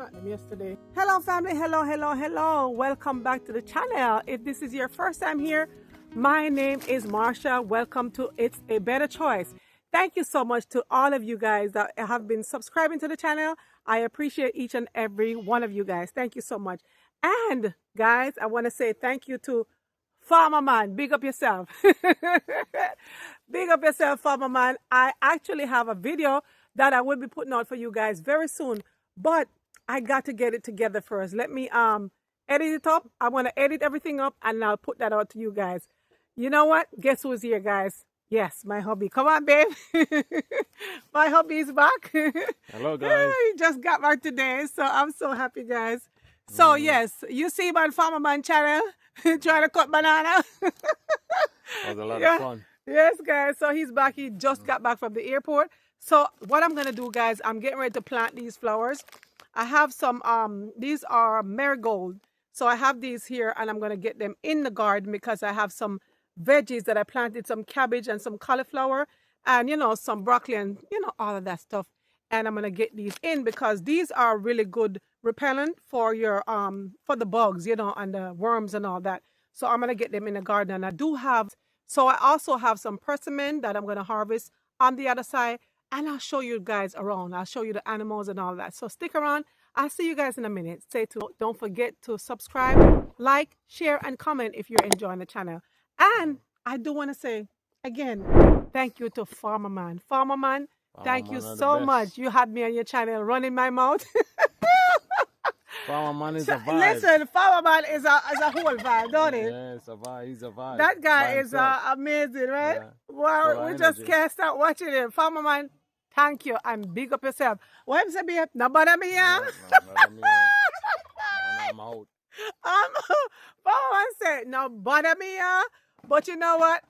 plant them yesterday. Hello family, hello. Welcome back to the channel. If this is your first time here, my name is Marsha. Welcome to It's a Better Choice. Thank you so much to all of you guys that have been subscribing to the channel. I appreciate each and every one of you guys. Thank you so much. And guys, I want to say thank you to Farmer Man. Big up yourself. Big up yourself, Farmer Man. I actually have a video that I will be putting out for you guys very soon, but I got to get it together first. Let me edit it up. I want to edit everything up and I'll put that out to you guys. You know what? Guess who's here, guys? Yes, my hubby. Come on, babe. My hubby is back. Hello, guys. He just got back today, so I'm so happy, guys. So yes, you see my Farmer Man channel trying to cut banana. That was a lot of fun. Yes, guys. So he's back. He just got back from the airport. So what I'm gonna do, guys, I'm getting ready to plant these flowers. I have some these are marigold. So I have these here and I'm gonna get them in the garden because I have some veggies that I planted, some cabbage and some cauliflower and some broccoli and all of that stuff. And I'm gonna get these in because these are really good repellent for your for the bugs, and the worms and all that. So I'm gonna get them in the garden. And I also have some persimmon that I'm gonna harvest on the other side. And I'll show you guys around. I'll show you the animals and all that. So stick around. I'll see you guys in a minute. Don't forget to subscribe, like, share, and comment if you're enjoying the channel. And I do want to say, again, thank you to Farmer Man. Farmer Man, thank you so much. You had me on your channel running my mouth. Farmer Man is a vibe. Listen, Farmer Man is a whole vibe, don't he? Yeah, it's a vibe. He's a vibe. That guy is amazing, right? Yeah. Well, we just can't stop watching him. Farmer Man, thank you and big up yourself. What am I saying? No bother me, yeah? I'm out. Farmer Man said, no bother me, yeah? But you know what?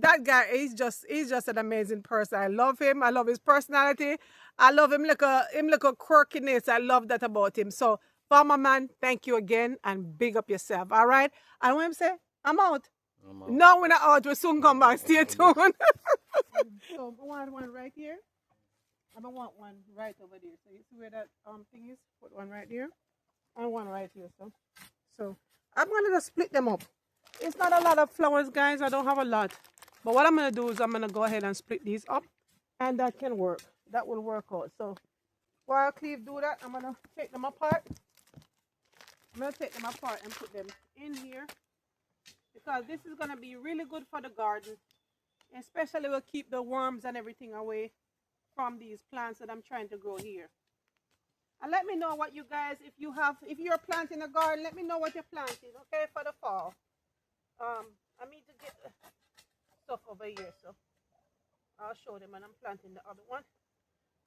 That guy, he's just an amazing person. I love him. I love his personality. I love him like a quirkiness. I love that about him. So, Farmer Man, thank you again and big up yourself. All right? And when I say, I'm out. No, we're not out. We'll soon come back. Stay tuned. So, I want one right here. I don't want one right over there. So, you see where that thing is? Put one right there. And one right here. So I'm going to just split them up. It's not a lot of flowers, guys. I don't have a lot. But what I'm going to do is I'm going to go ahead and split these up. And that can work. That will work out. So while Cleve do that, I'm going to take them apart. I'm going to take them apart and put them in here. Because this is going to be really good for the garden. Especially will keep the worms and everything away from these plants that I'm trying to grow here. And let me know what you guys, if you're planting a garden, let me know what you're planting, okay, for the fall. I need to get the stuff over here, so I'll show them when I'm planting the other one.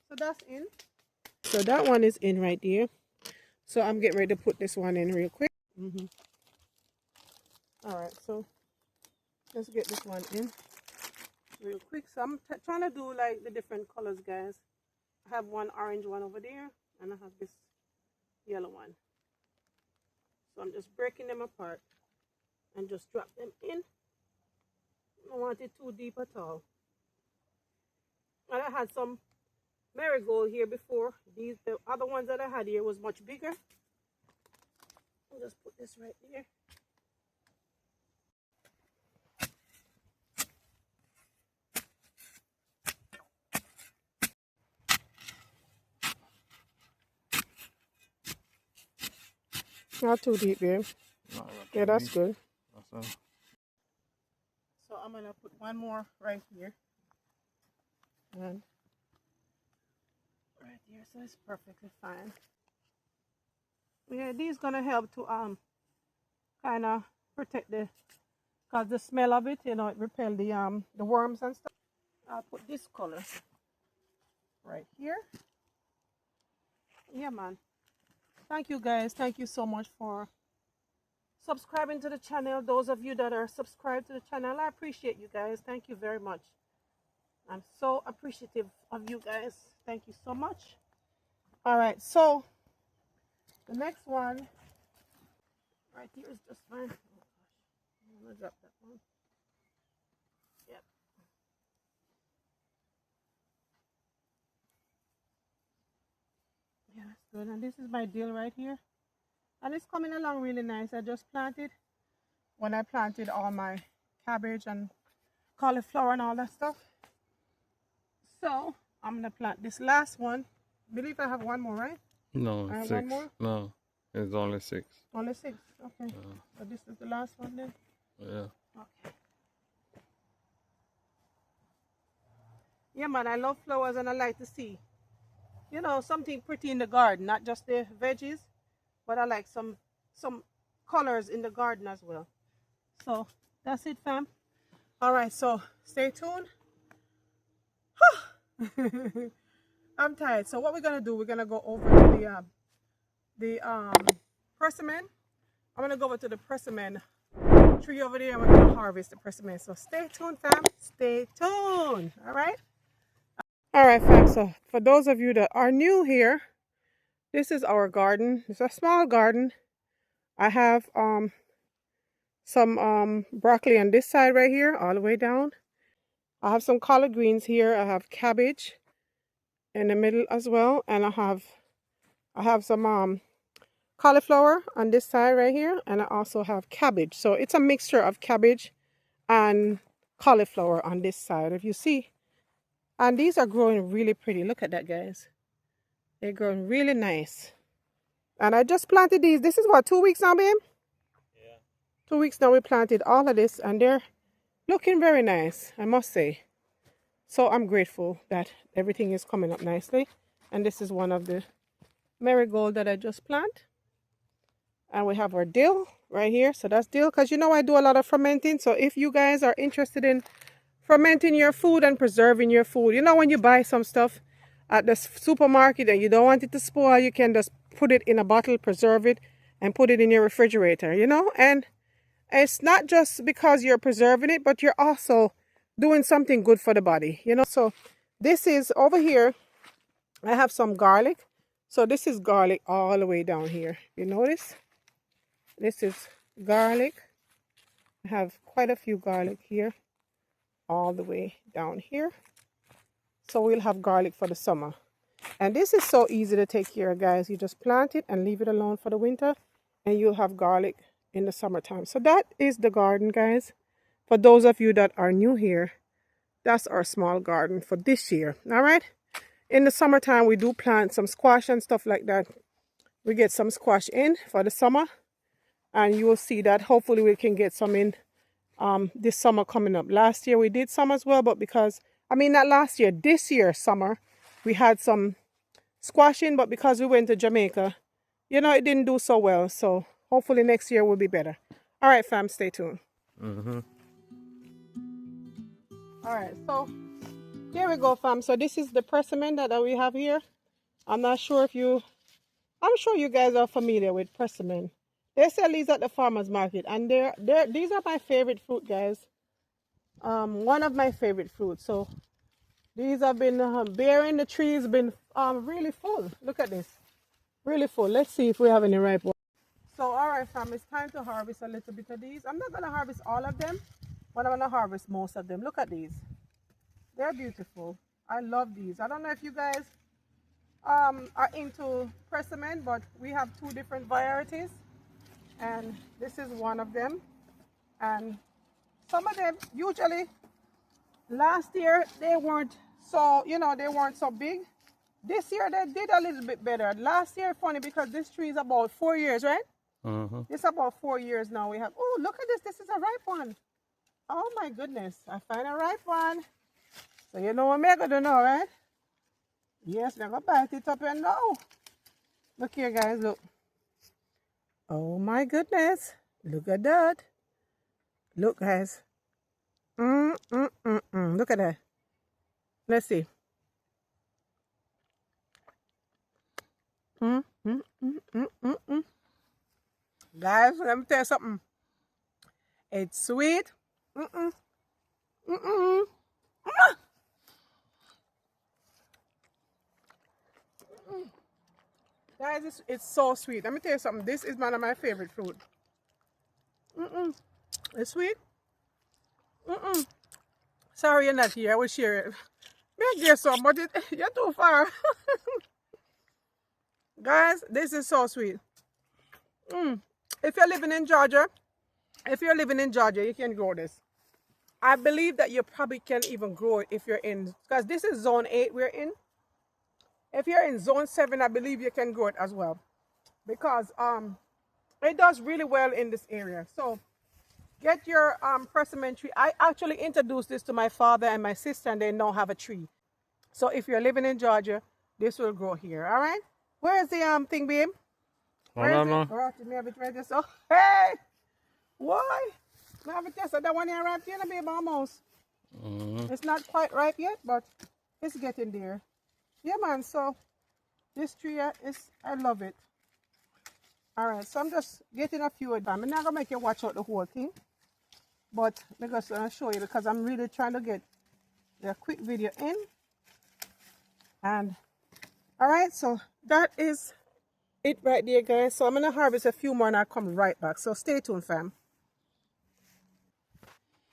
So that's in. So that one is in right there. So I'm getting ready to put this one in real quick. All right, so let's get this one in real quick. So I'm trying to do like the different colors, guys. I have one orange one over there and I have this yellow one. So I'm just breaking them apart and just drop them in. I don't want it too deep at all. And I had some marigold here before. The other ones that I had here was much bigger. I'll just put this right there. Not too deep, babe. Yeah, that's good. So I'm going to put one more right here. And right here, so it's perfectly fine. Yeah, these going to help to kind of protect because the smell of it, it repel the worms and stuff. I'll put this color right here. Yeah, man. Thank you guys. Thank you so much for subscribing to the channel. Those of you that are subscribed to the channel, I appreciate you guys. Thank you very much. I'm so appreciative of you guys. Thank you so much. All right, so the next one right here is just fine. Oh gosh, I'm gonna drop that one. Yep. Yeah, that's good. And this is my dill right here. And it's coming along really nice. I just planted when I planted all my cabbage and cauliflower and all that stuff. So I'm gonna plant this last one. Believe I have one more, right? No, I have 6. one more. No, it's only 6. Only 6. Okay. So this is the last one then. Yeah. Okay. Yeah, man, I love flowers and I like to see, you know, something pretty in the garden, not just the veggies, but I like some colors in the garden as well. So that's it, fam. All right, so stay tuned. I'm tired. So what we're gonna do? We're gonna go over to the persimmon. I'm gonna go over to the persimmon tree over there, and we're gonna harvest the persimmon. So stay tuned, fam. Stay tuned. All right. All right, fam. So for those of you that are new here, this is our garden. It's a small garden. I have some broccoli on this side right here, all the way down. I have some collard greens here. I have cabbage in the middle as well, and I have some cauliflower on this side right here, and I also have cabbage. So it's a mixture of cabbage and cauliflower on this side, if you see. And these are growing really pretty. Look at that, guys. They're growing really nice. And I just planted these. This is what, 2 weeks now, babe? Yeah. 2 weeks now we planted all of this, and they're looking very nice, I must say. So I'm grateful that everything is coming up nicely. And this is one of the marigold that I just planted. And we have our dill right here. So that's dill, because you know I do a lot of fermenting. So if you guys are interested in fermenting your food and preserving your food, you know, when you buy some stuff at the supermarket and you don't want it to spoil, you can just put it in a bottle, preserve it, and put it in your refrigerator, you know. And it's not just because you're preserving it, but you're also doing something good for the body, you know. So this is over here. I have some garlic. So this is garlic all the way down here. You notice? This is garlic. I have quite a few garlic here, all the way down here. So we'll have garlic for the summer. And this is so easy to take care of, guys. You just plant it and leave it alone for the winter, and you'll have garlic in the summertime. So that is the garden, guys. For those of you that are new here, that's our small garden for this year. All right. In the summertime, we do plant some squash and stuff like that. We get some squash in for the summer, and you will see that hopefully we can get some in this summer coming up. Last year we did some as well, but because, I mean, not last year, this year summer, we had some squash in, but because we went to Jamaica, you know, it didn't do so well. So hopefully next year will be better. All right, fam, stay tuned. All right, so here we go, fam. So this is the persimmon that we have here. I'm not sure if I'm sure you guys are familiar with persimmon. They sell these at the farmer's market, and these are my favorite fruit, guys. One of my favorite fruits. So these have been bearing. The tree's been really full. Look at this, really full. Let's see if we have any ripe ones. So all right, fam, it's time to harvest a little bit of these. I'm not gonna harvest all of them, but I'm gonna harvest most of them. Look at these. They're beautiful. I love these. I don't know if you guys are into persimmon, but we have 2 different varieties, and this is one of them. And some of them, usually last year they weren't so, you know, they weren't so big. This year they did a little bit better. Last year, funny, because this tree is about 4 years, right? It's about 4 years now. We have, oh, look at this. This is a ripe one. Oh my goodness, I find a ripe one. So you know what I'm gonna do now, right? Yes, we're gonna bite it up and now. Look here, guys, look. Oh my goodness, look at that. Look, guys. Look at that. Let's see. Guys, let me tell you something. It's sweet. Guys, it's so sweet. Let me tell you something. This is one of my favorite fruit. It's sweet. Sorry you're not here. I will share it. Maybe get some, but you're too far. Guys, this is so sweet. If you're living in Georgia, you can grow this. I believe that you probably can even grow it if you're in, because this is zone 8 we're in. If you're in zone 7, I believe you can grow it as well. Because it does really well in this area. So get your persimmon tree. I actually introduced this to my father and my sister, and they now have a tree. So if you're living in Georgia, this will grow here. All right. Where is the thing, babe? Where is it? Oh, me have it right there. So hey, why? Me have it there. So that one here ripe here, babe, almost. It's not quite ripe yet, but it's getting there. Yeah, man. So this tree is, I love it. All right. So I'm just getting a few of them. I'm not gonna make you watch out the whole thing, but I'm just gonna show you because I'm really trying to get the quick video in. And all right, so that is it right there, guys. So I'm gonna harvest a few more and I'll come right back. So stay tuned, fam.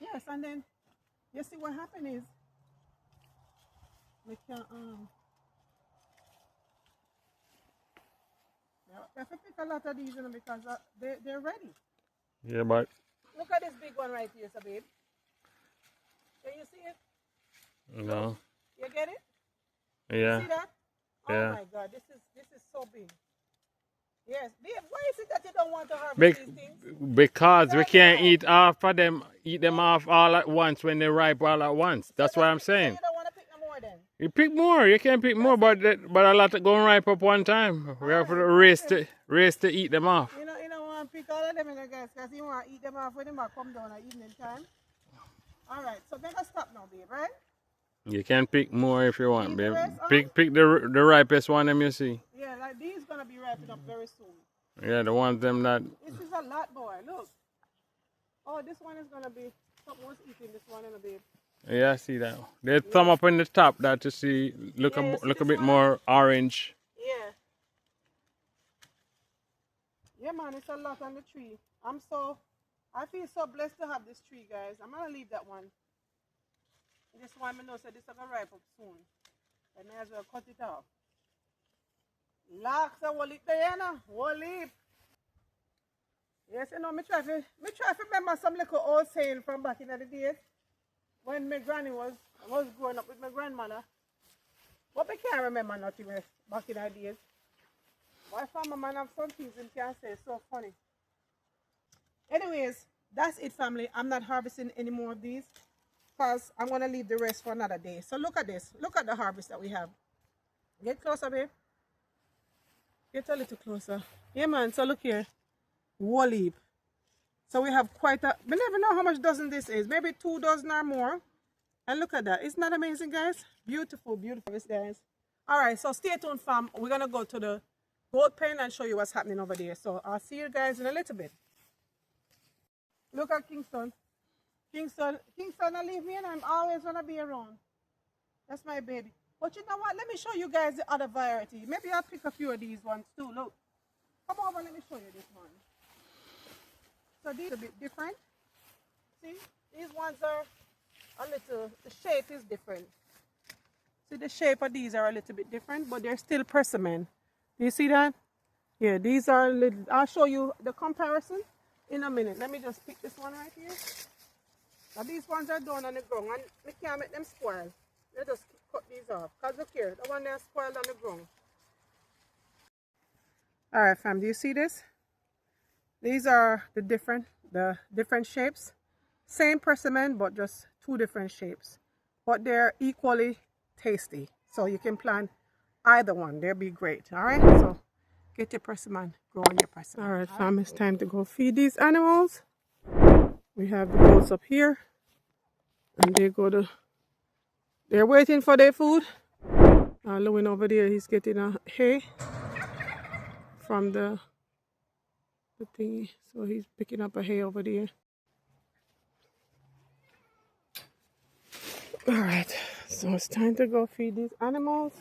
Yes, and then you see what happened is we can you have to pick a lot of these, you know, because they're ready. Yeah, but Look at this big one right here, so babe. Can you see it? no. You get it? Yeah. See that? Yeah. Oh my God, this is so big. Yes, babe. Why is it that you don't want to harvest these things? Because we can't eat them off all at once when they ripe all at once. That's what I'm So saying. you don't want to pick no more then? You pick more. You can pick more, but a lot of going ripe up one time. We have to race to eat them off. You don't want to pick all of them, in the guys, because you want to eat them off when they might come down at evening time. All right, so then I stop now, babe, right? You can pick more if you want, Leave the babe. rest on? Pick the ripest one them you see. Yeah, like these gonna be ripening up very soon. Yeah, the ones them that. This is a lot, boy. Look. Oh, this one is gonna be. Someone's eating this one, babe. Yeah, I see that. They thumb up in the top that to see look Yeah, look see a this bit one? more orange. Yeah. Yeah, man, it's a lot on the tree. I feel so blessed to have this tree, guys. I'm gonna leave that one. This one, I know, so this is gonna ripe up soon. I may as well cut it off. Locks a whole heap there, you know? Whole heap. Yes, you know, me try to remember some little old saying from back in the days when my granny was growing up with my grandmother. But I can't remember nothing back in the days. Why farmer man have some things and can't say, it's so funny. Anyways, that's it, family. I'm not harvesting any more of these because I'm going to leave the rest for another day. So look at this. Look at the harvest that we have. Get closer, babe. Get a little closer. Yeah, man. So look here. Whole heap. So we have quite a... We never know how much dozen this is. Maybe 2 dozen or more. And look at that. Isn't that amazing, guys? Beautiful, beautiful, guys. All right. So stay tuned, fam. We're going to go to the goat pen and show you what's happening over there. So I'll see you guys in a little bit. Look at Kingston. Kingston, don't leave me, and I'm always gonna be around. That's my baby. But you know what? Let me show you guys the other variety. Maybe I'll pick a few of these ones too. Look. Come over, let me show you this one. So these are a bit different. See? These ones are a little, the shape is different. See, the shape of these are a little bit different, but they're still persimmon. Do you see that? Yeah, these are little, I'll show you the comparison in a minute. Let me just pick this one right here. Now these ones are down on the ground and we can't make them spoil. Let's just cut these off. Because look here, the one that's spoiled on the ground. Alright fam, do you see this? These are the different shapes. Same persimmon but just 2 different shapes. But they're equally tasty. So you can plant either one. They'll be great. Alright, so get your persimmon, grow on your persimmon. Alright fam, it's time to go feed these animals. We have the goats up here. And they're waiting for their food. Lewin over there, he's getting a hay from the thingy. So he's picking up a hay over there. Alright, so it's time to go feed these animals.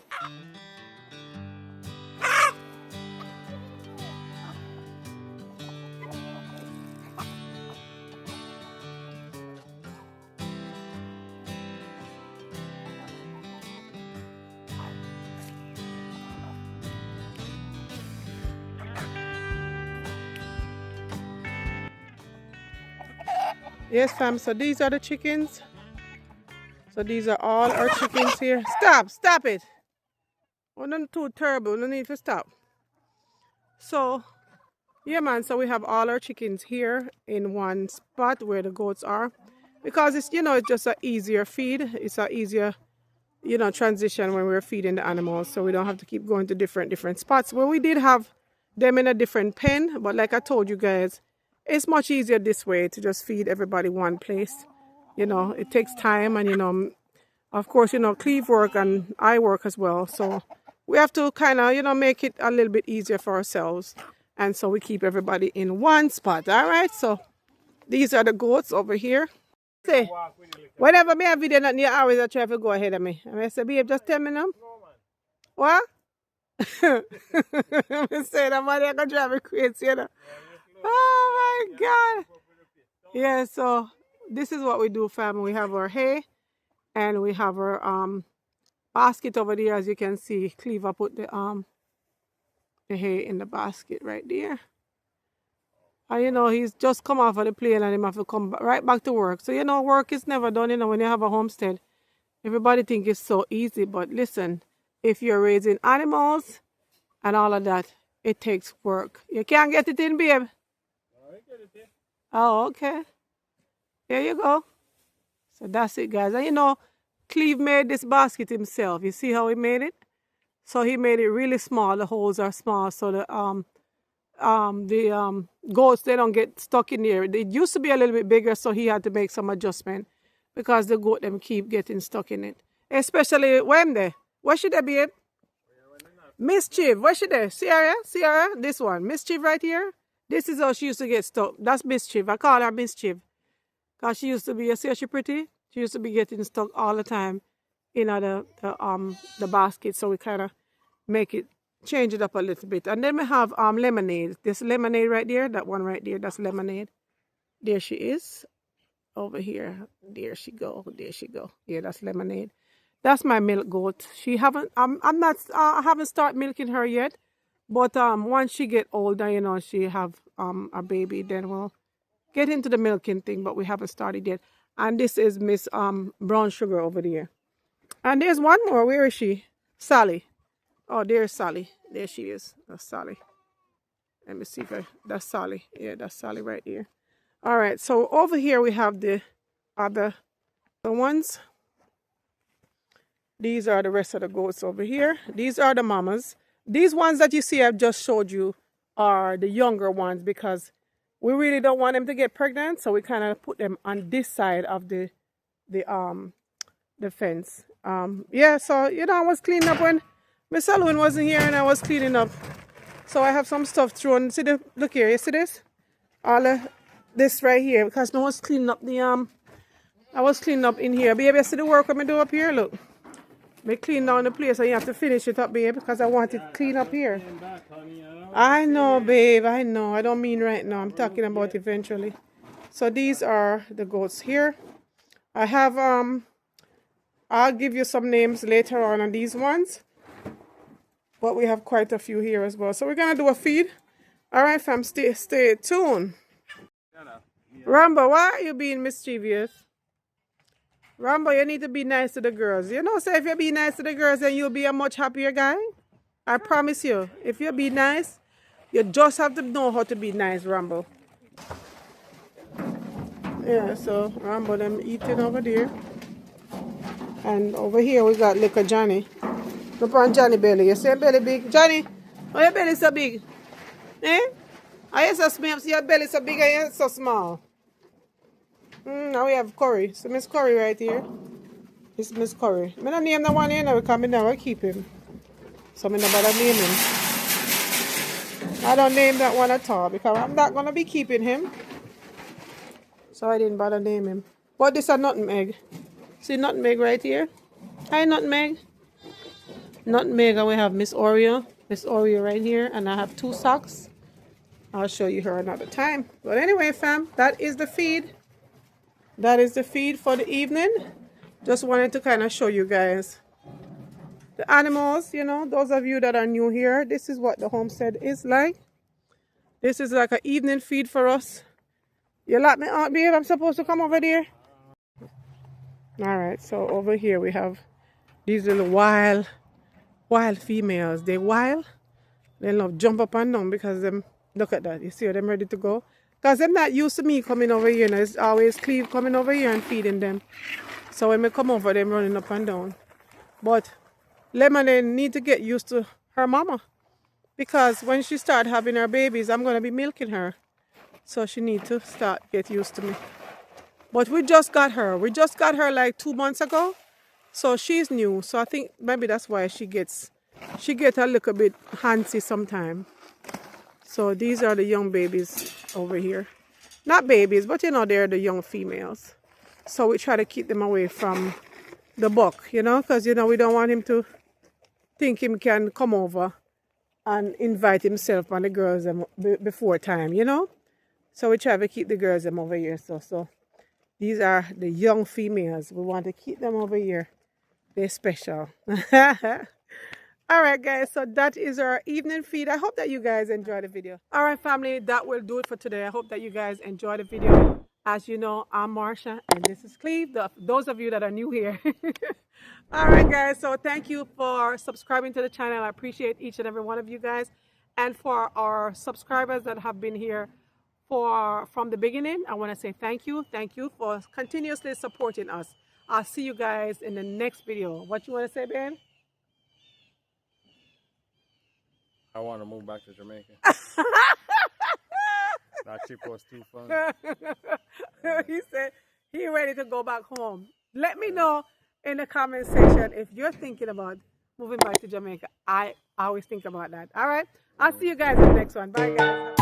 Yes, fam. So these are the chickens. So these are all our chickens here. Stop it. Oh, not too terrible. No need to stop. So, yeah, man. So we have all our chickens here in one spot where the goats are, because it's it's just a easier feed. It's a easier transition when we're feeding the animals, so we don't have to keep going to different spots. Well, we did have them in a different pen, but like I told you guys, it's much easier this way to just feed everybody one place. It takes time, and of course, Cleve work and I work as well, so we have to kind of make it a little bit easier for ourselves, and so we keep everybody in one spot. All right, so these are the goats over here. Say, whenever me have video not near hours, I try to go ahead of me. And I say, babe, just tell me now. What? I say that money I can drive me crazy, Oh my God. Yeah, so this is what we do, fam. We have our hay and we have our basket over there. As you can see, Cleaver put the hay in the basket right there. And he's just come off of the plane and he have to come right back to work. So work is never done, when you have a homestead. Everybody think it's so easy, but listen, if you're raising animals and all of that, it takes work. You can't get it in, babe. Oh, okay. There you go. So that's it, guys. And Cleve made this basket himself. You see how he made it? So he made it really small. The holes are small, so the goats, they don't get stuck in there. It used to be a little bit bigger, so he had to make some adjustment because the goat them keep getting stuck in it. Especially when they. Where should they be at? Mischief. Where should they? Sierra? This one. Mischief right here. This is how she used to get stuck. That's Mischief. I call her Mischief. Because she used to be, you see how she pretty? She used to be getting stuck all the time in the basket. So we kind of change it up a little bit. And then we have lemonade. This lemonade right there, that one right there, that's lemonade. There she is. Over here. There she go. Yeah, that's lemonade. That's my milk goat. I haven't started milking her yet. But once she get older, she have a baby, then we'll get into the milking thing, but we haven't started yet. And this is Miss Brown Sugar over there. And there's one more. Where is she? Sally. Oh, there's Sally. There she is. That's Sally. Let me see if that's Sally. Yeah, that's Sally right there. All right, so over here we have the other ones. These are the rest of the goats over here. These are the mamas. These ones that you see I've just showed you are the younger ones because we really don't want them to get pregnant, so we kind of put them on this side of the fence. Yeah, so I was cleaning up when Miss Alwyn wasn't here, and I was cleaning up. So I have some stuff thrown. Look here, you see this? All of this right here, because I was cleaning up I was cleaning up in here. Baby, you see the work I'm do up here? Look. Me clean down the place, and you have to finish it up, babe, because I want it clean up here. I know, babe, I know. I don't mean right now. I'm talking about eventually. So these are the goats here. I have, I'll give you some names later on these ones. But we have quite a few here as well. So we're going to do a feed. All right, fam, stay tuned. Rambo, why are you being mischievous? Rambo, you need to be nice to the girls. So if you be nice to the girls, then you'll be a much happier guy. I promise you. If you be nice, you just have to know how to be nice, Rambo. Yeah, so Rambo, them eating over there. And over here, we got little Johnny. Look on Johnny belly. You see your belly big? Johnny, why your belly so big? Eh? I so small. See your belly so big and you're so small. Now we have Curry. So Miss Curry right here. This is Miss Curry. I don't name the one here now because I never keep him. So I don't bother name him. I don't name that one at all because I'm not going to be keeping him. So I didn't bother name him. But this is Nutmeg. See Nutmeg right here? Hi Nutmeg. Nutmeg, and we have Miss Oreo. Miss Oreo right here. And I have 2 socks. I'll show you her another time. But anyway, fam, that is the feed. That is the feed for the evening. Just wanted to kind of show you guys the animals, those of you that are new here. This is what the homestead is like. This is like an evening feed for us. You let me out, babe? I'm supposed to come over there? Alright, so over here we have these little wild females. They wild. They love jump up and down because them look at that. You see them ready to go? Because they're not used to me coming over here. And it's always Cleve coming over here and feeding them. So when we come over, them running up and down. But Lemon need to get used to her mama. Because when she start having her babies, I'm going to be milking her. So she need to start get used to me. But we just got her. We just got her like 2 months ago. So she's new. So I think maybe that's why she gets a little bit handsy sometime. So these are the young babies over here. Not babies, but you know, they're the young females. So we try to keep them away from the buck, you know, because, you know, we don't want him to think him can come over and invite himself on the girls before time, you know. So we try to keep the girls them over here. So these are the young females. We want to keep them over here. They're special. All right, guys, so that is our evening feed. I hope that you guys enjoy the video. All right, family, that will do it for today. I hope that you guys enjoy the video. As you know, I'm Marsha, and this is Cleve, those of you that are new here. All right, guys, so thank you for subscribing to the channel. I appreciate each and every one of you guys. And for our subscribers that have been here from the beginning, I want to say thank you. Thank you for continuously supporting us. I'll see you guys in the next video. What you want to say, Ben? I want to move back to Jamaica. That trip was too fun. He said he ready to go back home. Let me know in the comment section if you're thinking about moving back to Jamaica. I always think about that. All right. I'll see you guys in the next one. Bye, guys.